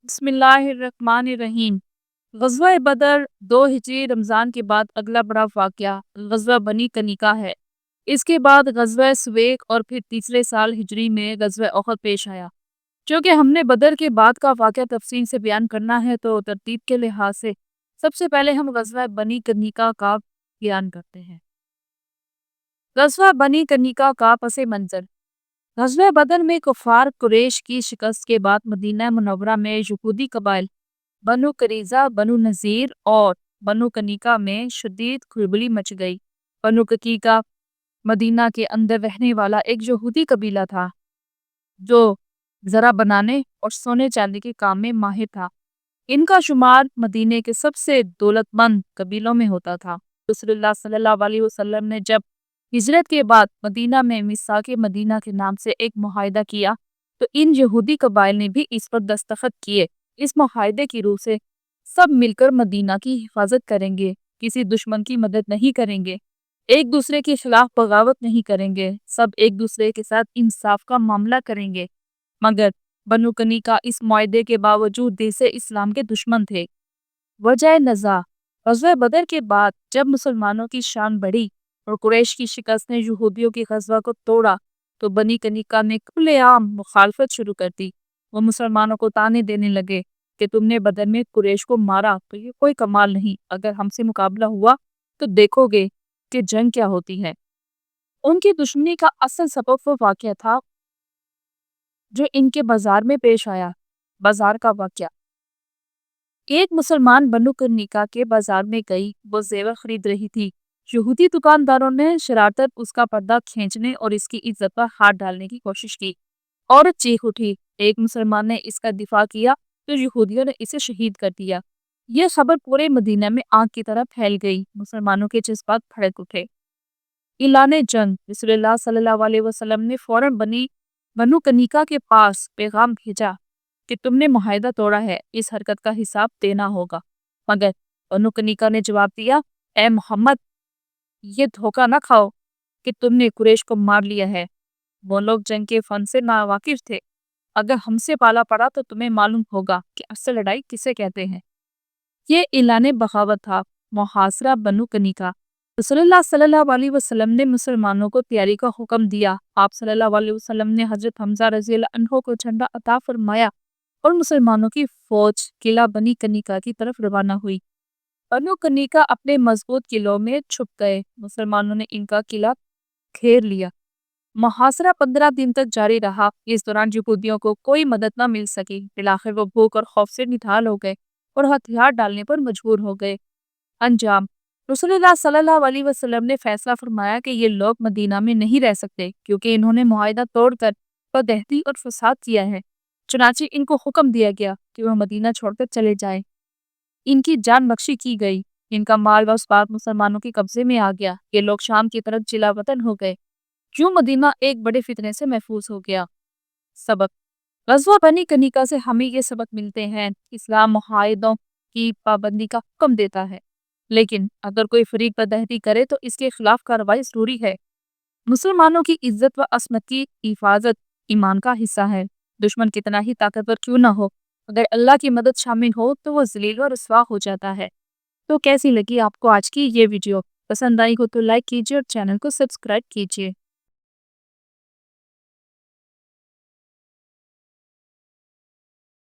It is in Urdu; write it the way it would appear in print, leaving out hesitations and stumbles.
بسم اللہ الرحمن الرحیم۔ غزوہ بدر 2 ہجری رمضان کے بعد اگلا بڑا واقعہ غزوہ بنی کنیقہ ہے۔ اس کے بعد غزوہ سویق اور پھر تیسرے سال ہجری میں غزوہ احد پیش آیا۔ چونکہ ہم نے بدر کے بعد کا واقعہ تفصیل سے بیان کرنا ہے تو ترتیب کے لحاظ سے سب سے پہلے ہم غزوہ بنی کنیقہ کا بیان کرتے ہیں۔ غزوہ بنی کنیقہ کا پس منظر۔ غزوہ بدر میں کفار قریش کی شکست کے بعد مدینہ منورہ میں یہودی قبائل بنو قریظہ، بنو نذیر اور بنو کنیقہ میں شدید کھلبلی مچ گئی۔ بنو کنیقہ مدینہ کے اندر رہنے والا ایک یہودی قبیلہ تھا جو زرع بنانے اور سونے چاندی کے کام میں ماہر تھا۔ ان کا شمار مدینہ کے سب سے دولت مند قبیلوں میں ہوتا تھا۔ رسول اللہ صلی اللہ علیہ وسلم نے جب ہجرت کے بعد مدینہ میں میثاق مدینہ کے نام سے ایک معاہدہ کیا تو ان یہودی قبائل نے بھی اس پر دستخط کیے۔ اس معاہدے کی روح سے سب مل کر مدینہ کی حفاظت کریں گے، کسی دشمن کی مدد نہیں کریں گے، ایک دوسرے کے خلاف بغاوت نہیں کریں گے، سب ایک دوسرے کے ساتھ انصاف کا معاملہ کریں گے۔ مگر بنو کنیقہ اس معاہدے کے باوجود دین اسلام کے دشمن تھے۔ وجہ نزاع: غزوہ بدر کے بعد جب مسلمانوں کی شان بڑھی اور قریش کی شکست نے یہودیوں کی غزوہ کو توڑا تو بنی کنیقہ نے کھلے عام مخالفت شروع کر دی۔ وہ مسلمانوں کو طعنے دینے لگے کہ تم نے بدر میں قریش کو مارا تو یہ کوئی کمال نہیں، اگر ہم سے مقابلہ ہوا تو دیکھو گے کہ جنگ کیا ہوتی ہے۔ ان کی دشمنی کا اصل سبب وہ واقعہ تھا جو ان کے بازار میں پیش آیا۔ بازار کا واقعہ: ایک مسلمان بنو کنیقہ کے بازار میں گئی، وہ زیور خرید رہی تھی۔ یہودی دکانداروں نے شرارتاً اس کا پردہ کھینچنے اور اس کی عزت پر ہاتھ ڈالنے کی کوشش کی۔ عورت چیخ اٹھی۔ ایک مسلمان نے اس کا دفاع کیا تو یہودیوں نے اسے شہید کر دیا۔ یہ خبر پورے مدینہ میں آگ کی طرح پھیل گئی۔ مسلمانوں کے جذبات بھڑک اٹھے۔ اعلان جنگ: رسول اللہ صلی اللہ علیہ وسلم نے فوراً بنو کنیقہ کے پاس پیغام بھیجا کہ تم نے معاہدہ توڑا ہے، اس حرکت کا حساب دینا ہوگا۔ مگر بنو کنیقہ نے جواب دیا، اے محمد، یہ دھوکہ نہ کھاؤ کہ تم نے قریش کو مار لیا ہے۔ وہ لوگ جنگ کے فن سے ناواقف تھے۔ اگر ہم سے پالا پڑا تو تمہیں معلوم ہوگا کہ اصل لڑائی کسے کہتے ہیں۔ یہ اعلان بغاوت تھا۔ محاصرہ بنو کنیقہ: رسول اللہ صلی اللہ علیہ وسلم نے مسلمانوں کو تیاری کا حکم دیا۔ آپ صلی اللہ علیہ وسلم نے حضرت حمزہ رضی اللہ عنہ کو جھنڈا عطا فرمایا اور مسلمانوں کی فوج قلعہ بنی کنیقہ کی طرف روانہ ہوئی۔ بنو کنیقہ اپنے مضبوط قلعوں میں چھپ گئے۔ مسلمانوں نے ان کا قلعہ گھیر لیا۔ محاصرہ 15 دن تک جاری رہا۔ اس دوران یہودیوں کو کوئی مدد نہ مل سکی۔ بالآخر وہ بھوک اور خوف سے نڈھال ہو گئے اور ہتھیار ڈالنے پر مجبور ہو گئے۔ انجام: رسول اللہ صلی اللہ علیہ وسلم نے فیصلہ فرمایا کہ یہ لوگ مدینہ میں نہیں رہ سکتے کیونکہ انہوں نے معاہدہ توڑ کر بدہتی اور فساد کیا ہے۔ چنانچہ ان کو حکم دیا گیا کہ وہ مدینہ چھوڑ کر چلے جائیں۔ ان کی جان بخشی کی گئی۔ ان کا مال و اسباب مسلمانوں کے قبضے میں آ گیا۔ یہ لوگ شام کی طرف جلا وطن ہو گئے۔ یوں مدینہ ایک بڑے فتنے سے محفوظ ہو گیا۔ سبق: غزوہ بنی کنیقہ سے ہمیں یہ سبق ملتے ہیں: اسلام معاہدوں کی پابندی کا حکم دیتا ہے، لیکن اگر کوئی فریق بدہتی کرے تو اس کے خلاف کارروائی ضروری ہے۔ مسلمانوں کی عزت و عصمت کی حفاظت ایمان کا حصہ ہے۔ دشمن کتنا ہی طاقتور کیوں نہ ہو، اگر اللہ کی مدد شامل ہو تو وہ ذلیل و رسوا ہو جاتا ہے۔ تو کیسی لگی آپ کو آج کی یہ ویڈیو؟ پسند آئی ہو تو لائک کیجیے اور چینل کو سبسکرائب کیجیے۔